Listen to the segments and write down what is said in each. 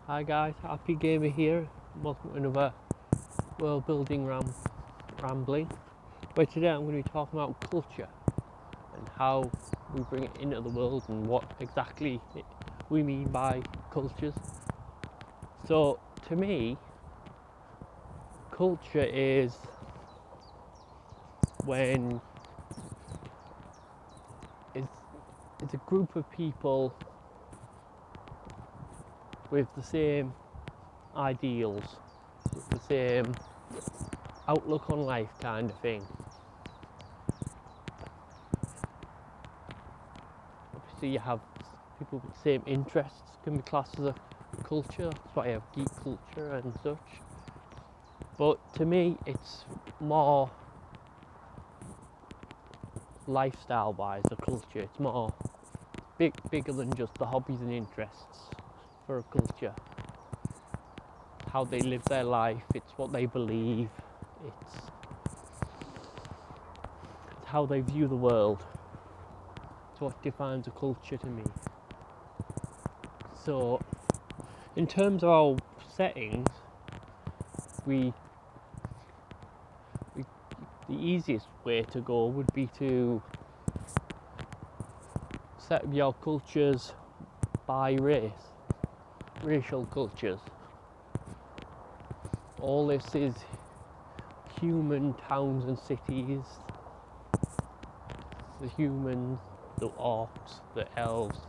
Hi guys, Happy Gamer here. Welcome to another world building rambling. But today I'm going to be talking about culture and how we bring it into the world and what exactly we mean by cultures. So to me, culture is when it's a group of people with the same ideals, with the same outlook on life kind of thing. Obviously you have people with the same interests can be classed as a culture, that's why you have geek culture and such. But to me it's more lifestyle wise a culture. It's more bigger than just the hobbies and interests for a culture. How they live their life, it's what they believe, it's how they view the world. It's what defines a culture to me. So in terms of our settings, the easiest way to go would be to set up your cultures by race, racial cultures. All this is human towns and cities, the humans, the orcs, the elves,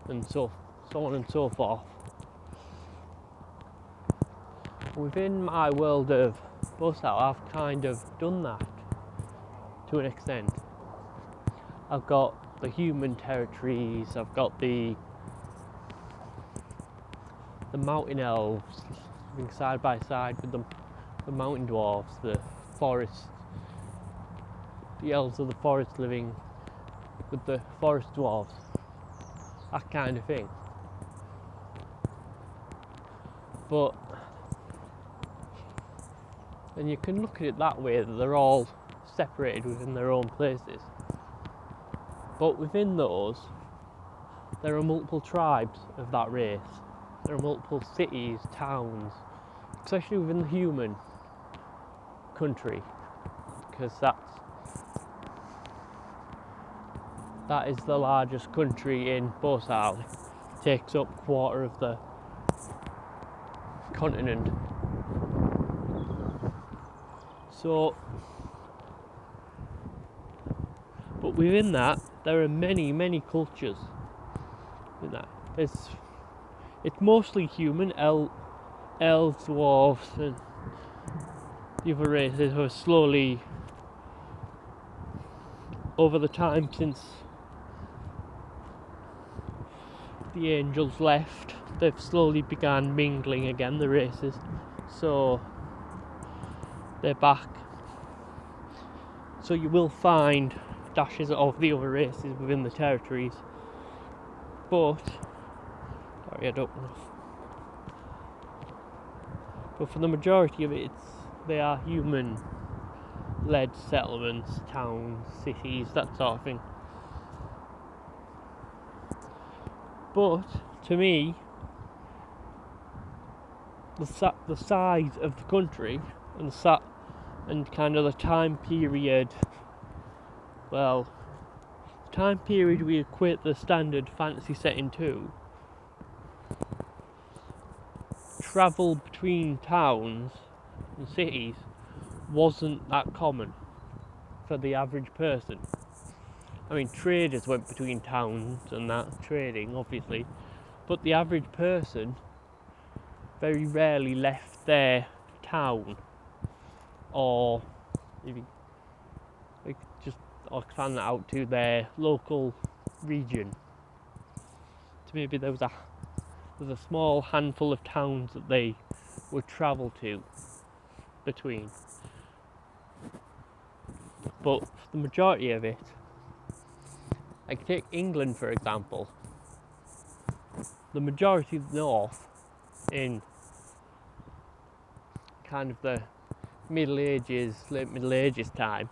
and so on and so forth. Within my world of Bosal, I've kind of done that to an extent. I've got the human territories, I've got the mountain elves living side by side with the mountain dwarves, the forest, the elves of the forest living with the forest dwarves, that kind of thing. But and you can look at it that way, that they're all separated within their own places. But within those, there are multiple tribes of that race. There are multiple cities, towns, especially within the human country, because that is the largest country in Bosal. It takes up a quarter of the continent. So, but within that, there are many cultures. In that, it's mostly human. Elves, dwarves, and the other races have slowly, over the time since the angels left, they've slowly begun mingling again, the races. So they're back. So you will find dashes of the other races within the territories. But sorry, I don't know. But for the majority of it, they are human-led settlements, towns, cities, that sort of thing. But to me, the size of the country and kind of the time period, well, the time period we equate the standard fantasy setting to, travel between towns and cities wasn't that common for the average person. I mean, traders went between towns and that, trading obviously, but the average person very rarely left their town or maybe or expand that out to their local region. So maybe there was a small handful of towns that they would travel to between. But for the majority of it, like take England for example, the majority of the north in kind of the late Middle Ages time,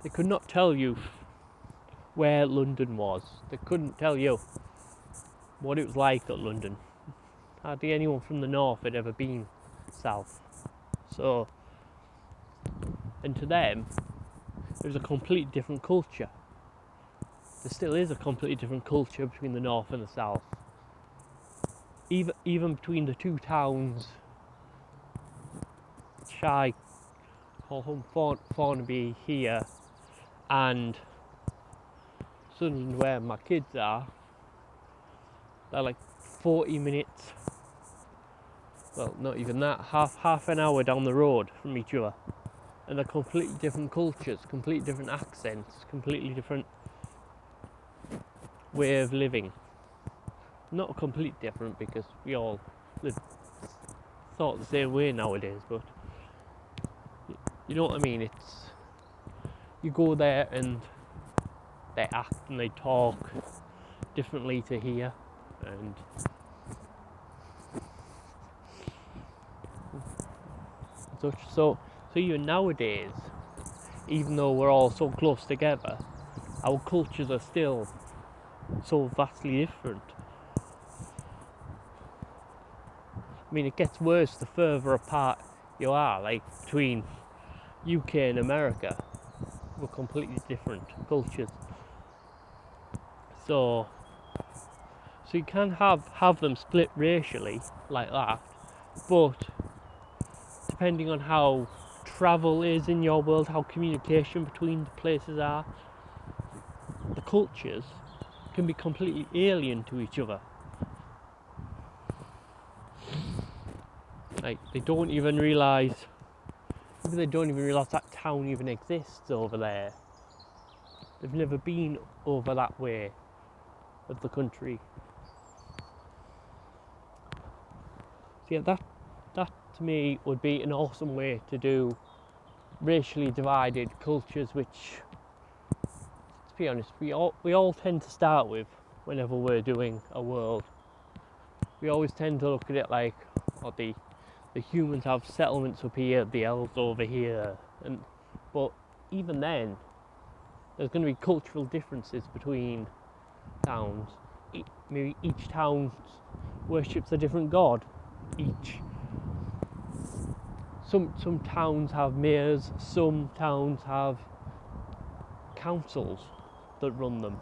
they could not tell you where London was. They couldn't tell you what it was like at London. Hardly anyone from the north had ever been south. So, and to them, there's a completely different culture. There still is a completely different culture between the north and the south. Even between the two towns, which I call home Thornaby here, and Sunderland, where my kids are, they're like 40 minutes, well, not even that, half an hour down the road from each other. And they're completely different cultures, completely different accents, completely different way of living. Not completely different, because we all live sort of the same way nowadays, but you know what I mean. It's, you go there and they act and they talk differently to here, and such. So even nowadays, even though we're all so close together, our cultures are still so vastly different. I mean, it gets worse the further apart you are, like between UK and America. We're completely different cultures. So you can have them split racially like that, but depending on how travel is in your world, how communication between the places are, the cultures can be completely alien to each other. Like, they don't even realise that town even exists over there. They've never been over that way of the country. So yeah, that to me would be an awesome way to do racially divided cultures, which, to be honest, we all tend to start with whenever we're doing a world. We always tend to look at it like, oh, the humans have settlements up here, the elves over here, but even then, there's going to be cultural differences between towns. Maybe each town worships a different god. Some towns have mayors, some towns have councils that run them.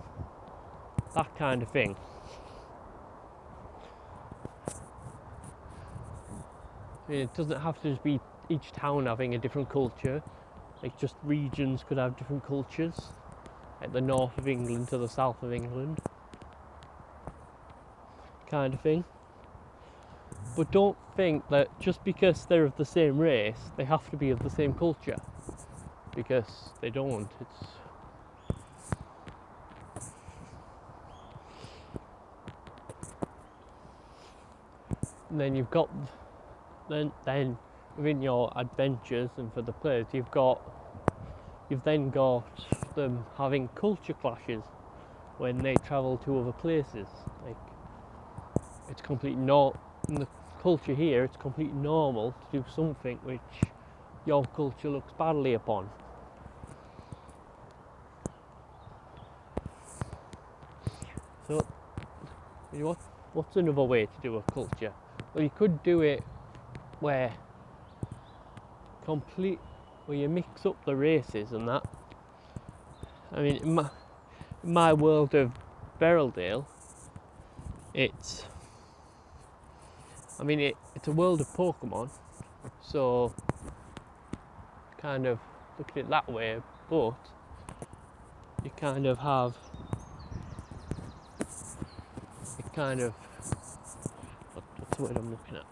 That kind of thing. I mean, it doesn't have to just be each town having a different culture. Like, just regions could have different cultures, like the north of England to the south of England, kind of thing. But don't think that just because they're of the same race, they have to be of the same culture, because they don't. And then you've got then within your adventures and for the players, you've then got them having culture clashes when they travel to other places. Like, it's completely in the culture here, it's completely normal to do something which your culture looks badly upon. So, you know, what's another way to do a culture? Well, you could do it where you mix up the races and that. I mean, in my world of Beraldale, it's a world of Pokemon, so kind of look at it that way, but you kind of have what's the word I'm looking at?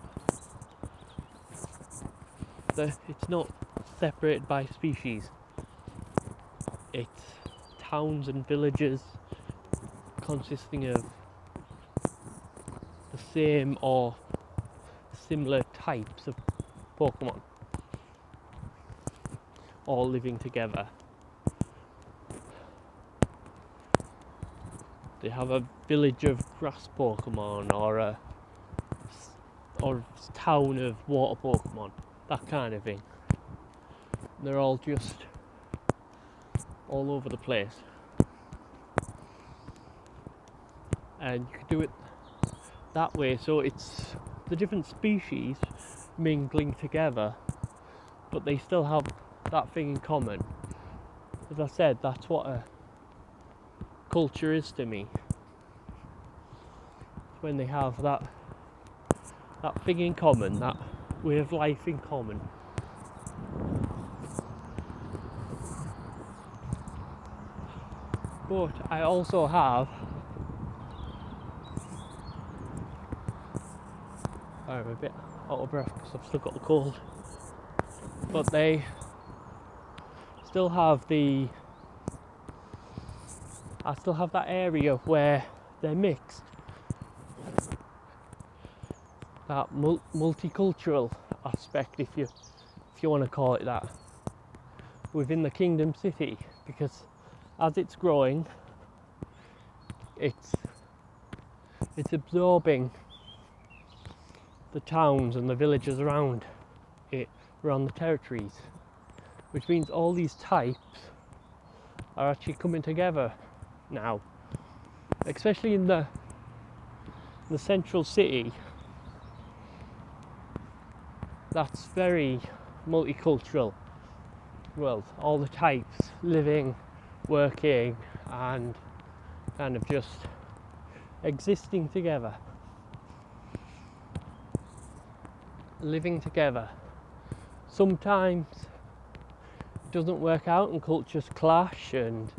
It's not separated by species. It's towns and villages consisting of the same or similar types of Pokemon all living together. They have a village of grass Pokemon or a town of water Pokemon, that kind of thing. They're all just all over the place. And you could do it that way. So it's the different species mingling together, but they still have that thing in common. As I said, that's what a culture is to me. It's when they have that thing in common, that way of life in common. But I also have, I'm a bit out of breath because I've still got the cold, but they still have I still have that area where they're mixed, that multicultural aspect, if you want to call it that, within the Kingdom City, because as it's growing, it's absorbing the towns and the villages around it, around the territories, which means all these types are actually coming together now, especially in the central city. That's very multicultural world, all the types living, working, and kind of just existing together, living together. Sometimes it doesn't work out and cultures clash and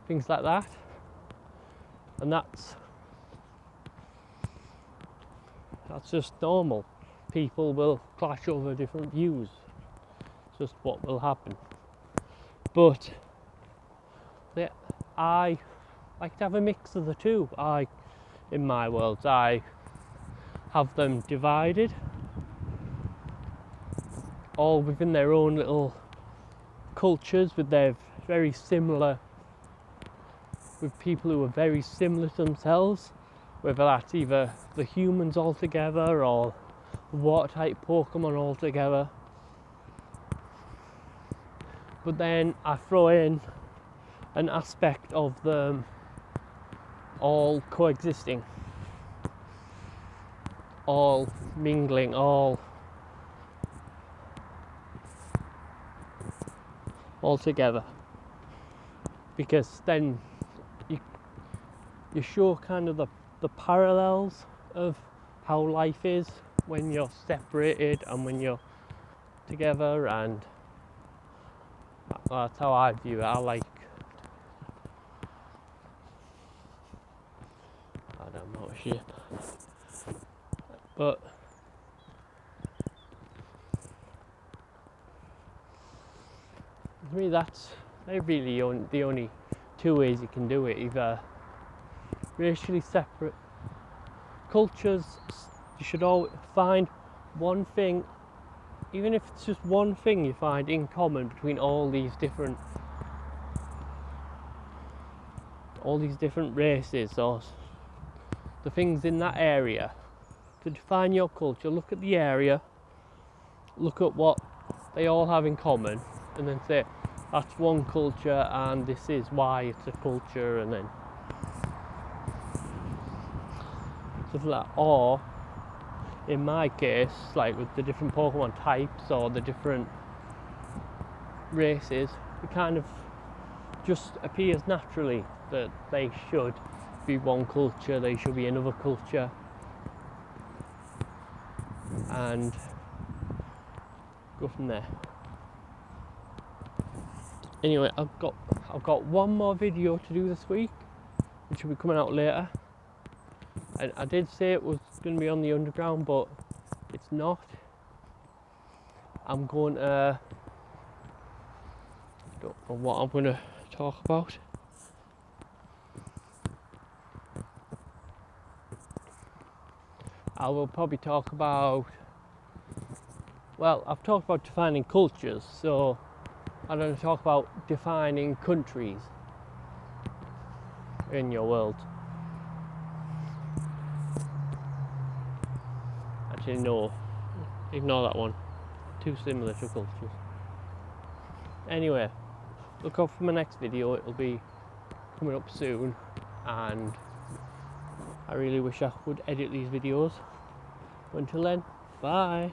things like that, and that's just normal. People will clash over different views. It's just what will happen. But I like to have a mix of the two. In my world, I have them divided, all within their own little cultures, with their very similar, with people who are very similar to themselves, whether that's either the humans all together or the water type Pokemon all together. But then I throw in an aspect of them all coexisting, all mingling, all together, because then you show kind of the parallels of how life is when you're separated and when you're together, and that's how I view it. I'm not sure, but to me they're really the only two ways you can do it. Either racially separate cultures, you should all find one thing, even if it's just one thing you find in common between all these different races or the things in that area. To define your culture, look at the area, look at what they all have in common, and then say that's one culture and this is why it's a culture, and then stuff like that. Or in my case, like with the different Pokemon types or the different races, it kind of just appears naturally that they should be one culture, they should be another culture, and go from there. Anyway, I've got one more video to do this week, which will be coming out later. And I did say it was going to be on the underground, but it's not. I'm going to, I don't know what I'm going to talk about. I will probably talk about, well, I've talked about defining cultures, so I'm going to talk about defining countries in your world. Actually, no, ignore that one. Too similar to cultures. Anyway, look out for my next video. It'll be coming up soon, and I really wish I could edit these videos. Until then, bye.